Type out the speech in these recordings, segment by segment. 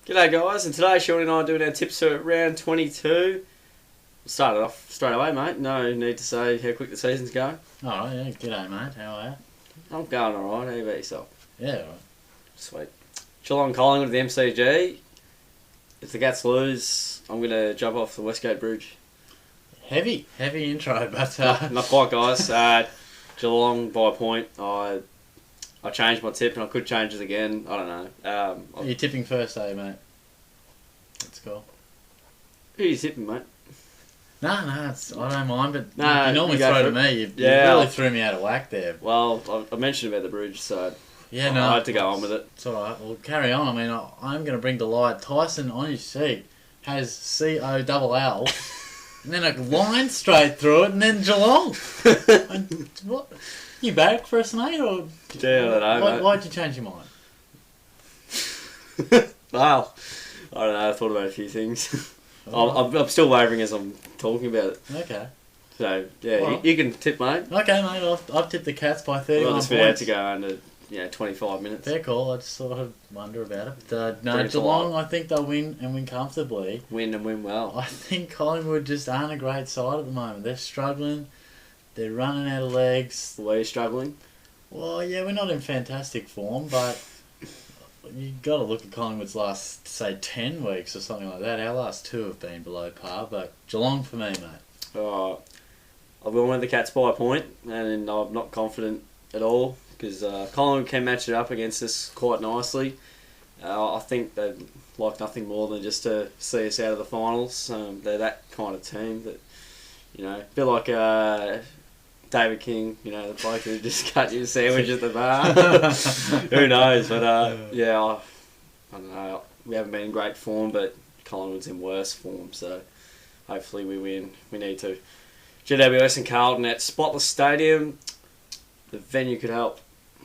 G'day guys, and today Shorty and I are doing our tips for round 22. Started off straight away, mate. No need to say how quick the season's going. Alright, yeah, g'day mate, how are you? I'm going alright, how about yourself? Yeah, alright. Sweet. Geelong Collingwood at the MCG. If the Cats lose, I'm going to jump off the Westgate Bridge. Heavy intro, but... Not quite, guys. Geelong by a point. I changed my tip and I could change it again. I don't know. You're tipping first, mate? Let's go. Who are you tipping, mate? No, I don't mind, but Nah, you normally you go throw for to it. me. You Yeah, really I'll- threw me out of whack there. Well, I mentioned about the bridge, so Yeah, I had to go on with it. It's alright, well carry on. I mean, I'm going to bring to light Tyson on his sheet has C-O-double-L and then a line straight through it and then Geelong. And what? You back for us, mate? Or Yeah, I don't know, mate. Why'd you change your mind? Well, I don't know. I thought about a few things. I'm still wavering as I'm talking about it. Okay. So yeah, Well. you can tip, mate. Okay, mate. I've tipped the Cats by I 31 want this video points. to go under 25 minutes. Fair call. I just sort of wonder about it. But, no, Bring it to Geelong, light. I think they'll win and win comfortably. Win and win well. I think Collingwood just aren't a great side at the moment. They're struggling. They're running out of legs. The way you're struggling. Well, yeah, we're not in fantastic form, but you've got to look at Collingwood's last, say, 10 weeks or something like that. Our last two have been below par, but Geelong for me, mate. I've gone with the Cats by a point, and I'm not confident at all because Collingwood can match it up against us quite nicely. I think they'd like nothing more than just to see us out of the finals. They're that kind of team that, a bit like David King, the bloke who just cut you a sandwich at the bar. Who knows? But I don't know. We haven't been in great form, but Collingwood's in worse form, so hopefully we win. We need to. GWS and Carlton at Spotless Stadium. The venue could help.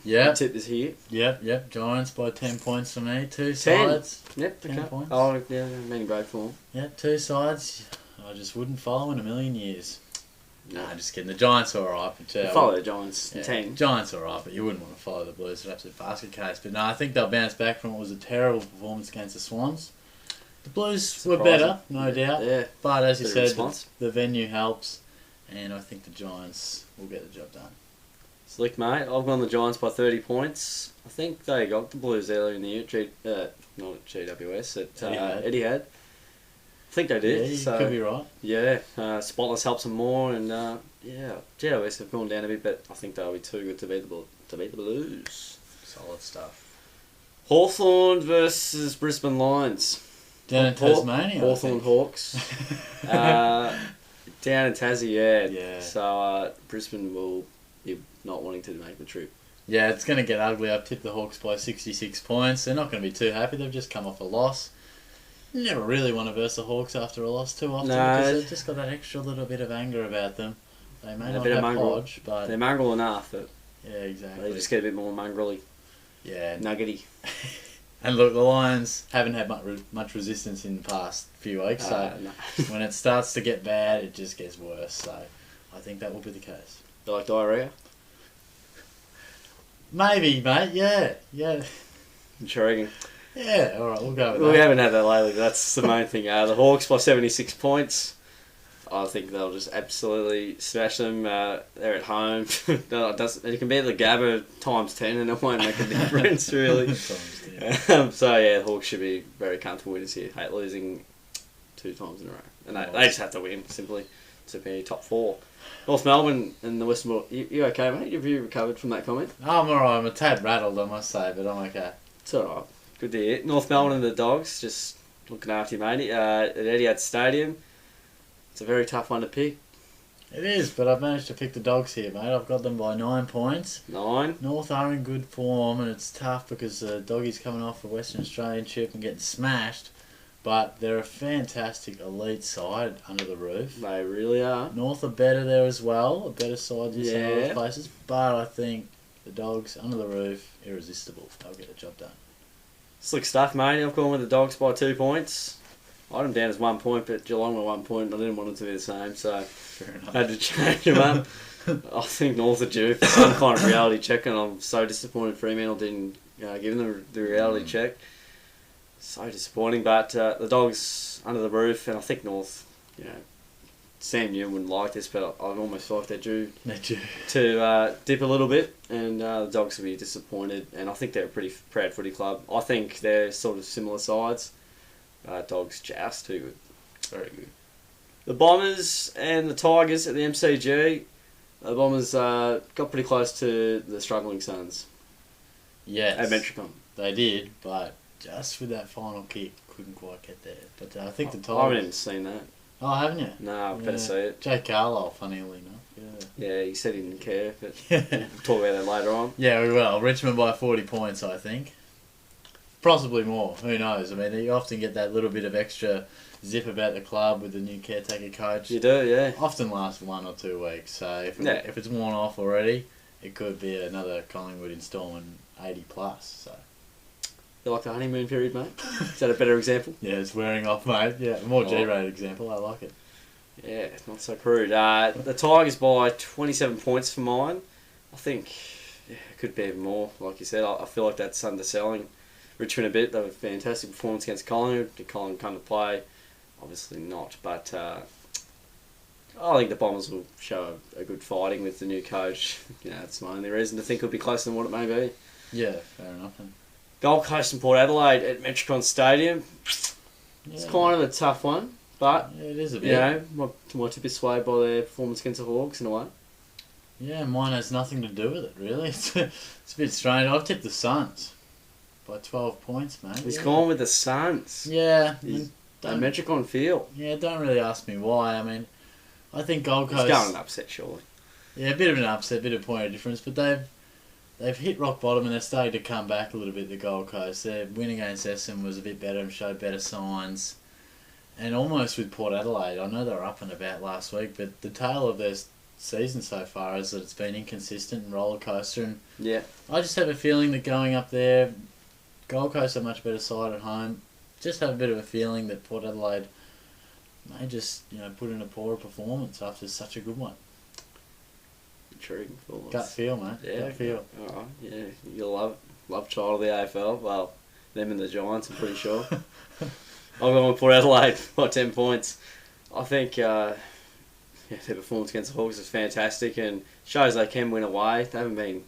Yep. Tip is here. Yep. Giants by 10 points for me. Two 10. sides. Yep. 10 Okay. points. Oh, yeah, they've been in great form. Yep, two sides. I just wouldn't follow in a million years. No. Nah, just kidding. The Giants are alright, but yeah, Follow the Giants. yeah, 10. Giants are alright, but you wouldn't want to follow the Blues. It's an absolute basket case. But no, I think they'll bounce back from what was a terrible performance against the Swans. The Blues were better, no doubt. Yeah. But as you Better said, response. the venue helps, and I think the Giants will get the job done. Slick, mate. I've gone the Giants by 30 points. I think they got the Blues earlier in the year. Not at GWS, at Etihad. I think they did. Yeah, you so, could be right. Yeah, Spotless helps them more, and GWS have gone down a bit, but I think they'll be too good to beat the Blues. Solid stuff. Hawthorn versus Brisbane Lions. Down in Tasmania. Hawthorn Hawks. Down in Tassie, yeah. Yeah. So Brisbane will be not wanting to make the trip. Yeah, it's going to get ugly. I've tipped the Hawks by 66 points. They're not going to be too happy. They've just come off a loss. You never really want to verse the Hawks after a loss too often because they've just got that extra little bit of anger about them. They may not have Hodge, but... They're mongrel enough, but yeah, exactly. they just get a bit more mongrelly, yeah, nuggety. And look, the Lions haven't had much resistance in the past few weeks, so No. when it starts to get bad, it just gets worse. So I think that will be the case. You like diarrhea? Maybe, mate. Yeah. Intriguing. Yeah, all right, we'll go with Well, that. we haven't had that lately, but that's the main thing. The Hawks by 76 points. I think they'll just absolutely smash them. They're at home. It can be the Gabba times 10 and it won't make a difference, really. So, yeah, the Hawks should be very comfortable winners here. Hate losing 2 times in a row. And they just have to win, simply, to be top 4. North Melbourne and the Western... You okay, mate? Have you recovered from that comment? I'm alright. I'm a tad rattled, I must say, but I'm okay. It's alright. Good to hear. North Melbourne and the Dogs, just looking after you, matey. At Etihad Stadium. It's a very tough one to pick. It is, but I've managed to pick the Dogs here, mate. I've got them by 9 points. 9. North are in good form, and it's tough because the Doggies coming off a Western Australian trip and getting smashed. But they're a fantastic elite side under the roof. They really are. North are better there as well, a better side than some Yeah. other places. But I think the Dogs under the roof, irresistible. They'll get the job done. Slick stuff, mate. I've gone with the Dogs by 2 points. I had them down as 1 point, but Geelong were 1 point, and I didn't want them to be the same, so Fair enough. I had to change them up. I think North are due for some kind of reality check, and I'm so disappointed Fremantle didn't give them the reality check. So disappointing, but the Dogs under the roof, and I think North, Sam Newman wouldn't like this, but I almost feel like they're due to dip a little bit, and the Dogs will be disappointed, and I think they're a pretty proud footy club. I think they're sort of similar sides. Dogs just too good. Very good. The Bombers and the Tigers at the MCG. The Bombers got pretty close to the struggling Suns. Yes. At Metricon. They did, but just with that final kick, couldn't quite get there. But I think the Tigers... I haven't even seen that. Oh, haven't you? No, I better see it. Jay Carlisle, funnily enough. Yeah, he said he didn't care, but we'll talk about that later on. Yeah, we will. Richmond by 40 points, I think. Possibly more. Who knows? I mean, you often get that little bit of extra zip about the club with the new caretaker coach. You do, yeah. Often lasts 1 or 2 weeks. So if it's worn off already, it could be another Collingwood instalment 80 plus. So. You like the honeymoon period, mate? Is that a better example? Yeah, it's wearing off, mate. Yeah, more G-rated example. I like it. Yeah, not so crude. The Tigers by 27 points for mine. I think it could be even more. Like you said, I feel like that's underselling Richmond a bit. They had a fantastic performance against Collingwood. Did Collingwood come to play? Obviously not. But I think the Bombers will show a good fighting with the new coach. That's my only reason to think it'll be closer than what it may be. Yeah, fair enough. Gold Coast and Port Adelaide at Metricon Stadium. It's kind of a tough one, but it is a bit. Might be swayed by their performance against the Hawks in a way. Yeah, mine has nothing to do with it really. It's a bit strange. I've tipped the Suns by 12 points, mate. He's gone with the Suns. Yeah, a Metricon feel. Yeah, don't really ask me why. I mean, I think Gold Coast. It's going an upset, surely. Yeah, a bit of an upset, a bit of point of difference, but they've hit rock bottom and they're starting to come back a little bit, the Gold Coast. Their win against Essendon was a bit better and showed better signs. And almost with Port Adelaide, I know they were up and about last week, but the tale of their season so far is that it's been inconsistent and roller coaster. And yeah, I just have a feeling that going up there, Gold Coast are a much better side at home. Just have a bit of a feeling that Port Adelaide may just put in a poorer performance after such a good one. Intriguing. Gut feel, mate. Yeah. Gut feel. Alright, yeah. You'll love child of the AFL. Well, them and the Giants, I'm pretty sure. I'll go on Port Adelaide by 10 points. I think their performance against the Hawks is fantastic and shows they can win away. They haven't been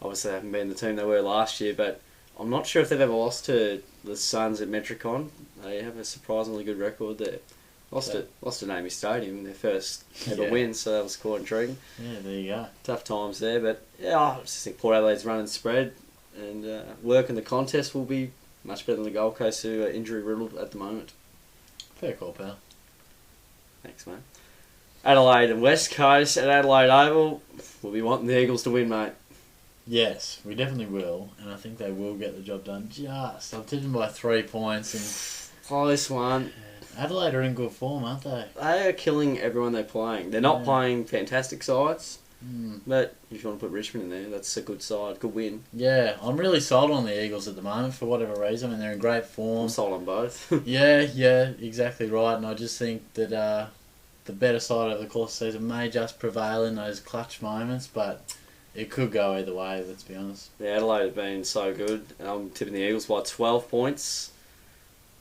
the team they were last year, but I'm not sure if they've ever lost to the Suns at Metricon. They have a surprisingly good record there. Lost at Amy Stadium in their first ever win, so that was quite intriguing. Yeah, there you go. Tough times there, but I just think Port Adelaide's running spread and work in the contest will be much better than the Gold Coast, who are injury riddled at the moment. Fair call, pal. Thanks, mate. Adelaide and West Coast at Adelaide Oval. We'll be wanting the Eagles to win, mate. Yes, we definitely will, and I think they will get the job done. I've tipped them by 3 points, and close one. Adelaide are in good form, aren't they? They are killing everyone they're playing. They're not playing fantastic sides, but if you want to put Richmond in there, that's a good side, good win. Yeah, I'm really sold on the Eagles at the moment for whatever reason. I mean, they're in great form. I'm sold on both. yeah, exactly right. And I just think that the better side over the course of the season may just prevail in those clutch moments, but it could go either way, let's be honest. Yeah, Adelaide have been so good. I'm tipping the Eagles by 12 points.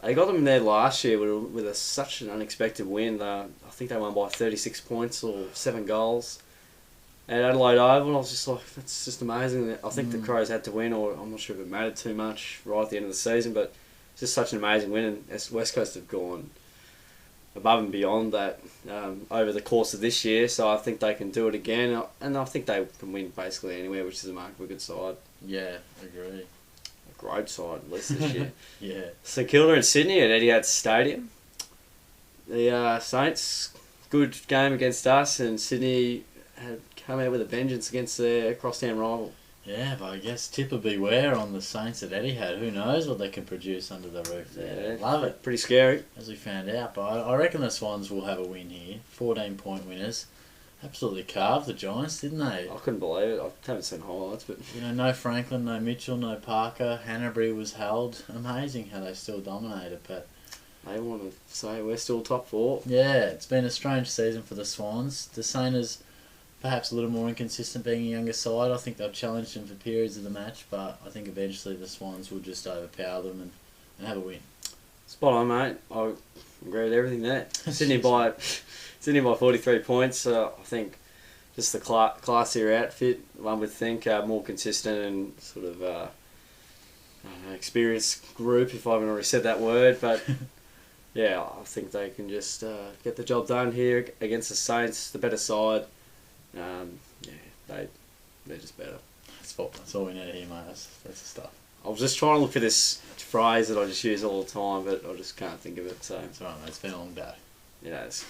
They got them in there last year with such an unexpected win. I think they won by 36 points or 7 goals. At Adelaide Oval, I was just like, that's just amazing. I think the Crows had to win, or I'm not sure if it mattered too much right at the end of the season, but it's just such an amazing win. And West Coast have gone above and beyond that over the course of this year, so I think they can do it again. And I think they can win basically anywhere, which is a mark of a good side. Yeah, agree. Great side, at least this year. Yeah. St Kilda and Sydney at Etihad Stadium. The Saints, good game against us, and Sydney had come out with a vengeance against their crosstown rival. Yeah, but I guess tipper beware on the Saints at Etihad. Who knows what they can produce under the roof there. Yeah, love it. Pretty scary. As we found out, but I reckon the Swans will have a win here. 14-point winners. Absolutely carved the Giants, didn't they? I couldn't believe it. I haven't seen highlights, but no Franklin, no Mitchell, no Parker. Hanbury was held. Amazing how they still dominated, but they want to say we're still top 4. Yeah, it's been a strange season for the Swans. The Saints perhaps a little more inconsistent, being a younger side. I think they've challenged them for periods of the match, but I think eventually the Swans will just overpower them and have a win. Spot on, mate. I agree with everything there. Sydney by 43 points. I think just the classier outfit, one would think, more consistent and sort of experienced group, if I haven't already said that word. But yeah, I think they can just get the job done here against the Saints, the better side. They're just better. That's all we need to hear, mate. That's the stuff. I was just trying to look for this phrase that I just use all the time, but I just can't think of it. So it's alright, mate. It's been a long day. It has.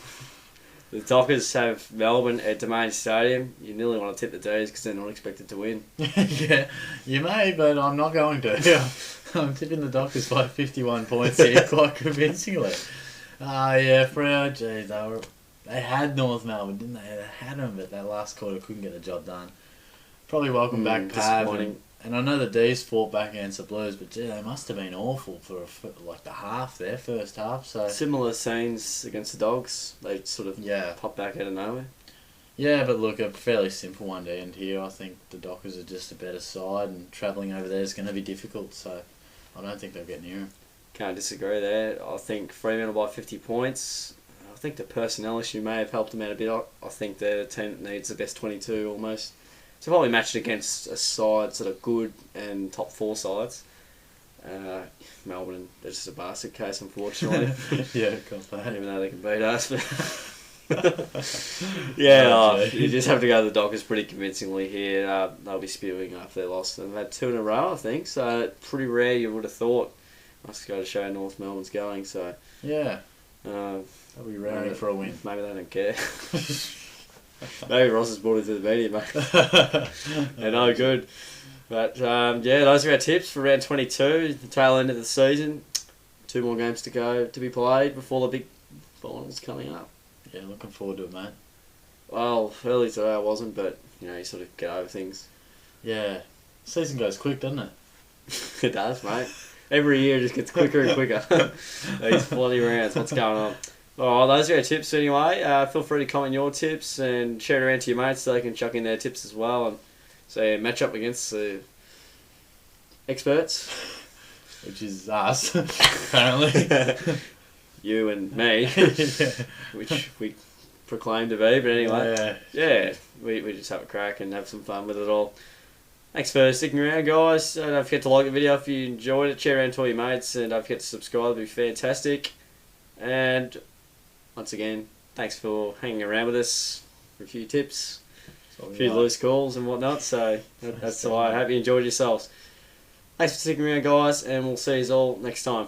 The Dockers have Melbourne at Domain Stadium. You nearly want to tip the D's because they're not expected to win. Yeah, you may, but I'm not going to. I'm tipping the Dockers by 51 points here quite convincingly. Yeah, Freo, geez, they had North Melbourne, didn't they? They had them, but that last quarter couldn't get the job done. Probably welcome back Pav. And I know the D's fought back against the Blues, but gee, they must have been awful for like the half, their first half. So similar scenes against the Dogs. They sort of pop back out of nowhere. Yeah, but look, a fairly simple one to end here. I think the Dockers are just a better side, and travelling over there is going to be difficult. So I don't think they'll get near them. Can't disagree there. I think Fremantle by 50 points. I think the personnel issue may have helped them out a bit. I think they're the team that needs the best 22 almost. So probably matched against a side sort of good and top 4 sides. Melbourne, they're just a basket case, unfortunately. Yeah, got that. Even though they can beat us. But you just have to go to the Dockers pretty convincingly here. They'll be spewing after their loss. They've had 2 in a row, I think. So pretty rare, you would have thought. Must go to show North Melbourne's going. So yeah, they'll be raring for a win. Maybe they don't care. Maybe Ross has brought it to the media, mate. They're no good. But, those are our tips for round 22, the tail end of the season. 2 more games to go to be played before the big finals coming up. Yeah, looking forward to it, mate. Well, early today I wasn't, but, you sort of get over things. Yeah. Season goes quick, doesn't it? It does, mate. Every year it just gets quicker and quicker. These bloody rounds, what's going on? Well, those are our tips anyway. Feel free to comment your tips and share it around to your mates so they can chuck in their tips as well. And so match up against the experts. Which is us, apparently. You and me. Which we proclaim to be. But anyway, we just have a crack and have some fun with it all. Thanks for sticking around, guys. Don't forget to like the video if you enjoyed it. Share it around to all your mates. And don't forget to subscribe. It'd be fantastic. And once again, thanks for hanging around with us for a few tips, a few loose calls and whatnot. So that's why I hope you enjoyed yourselves. Thanks for sticking around, guys, and we'll see you all next time.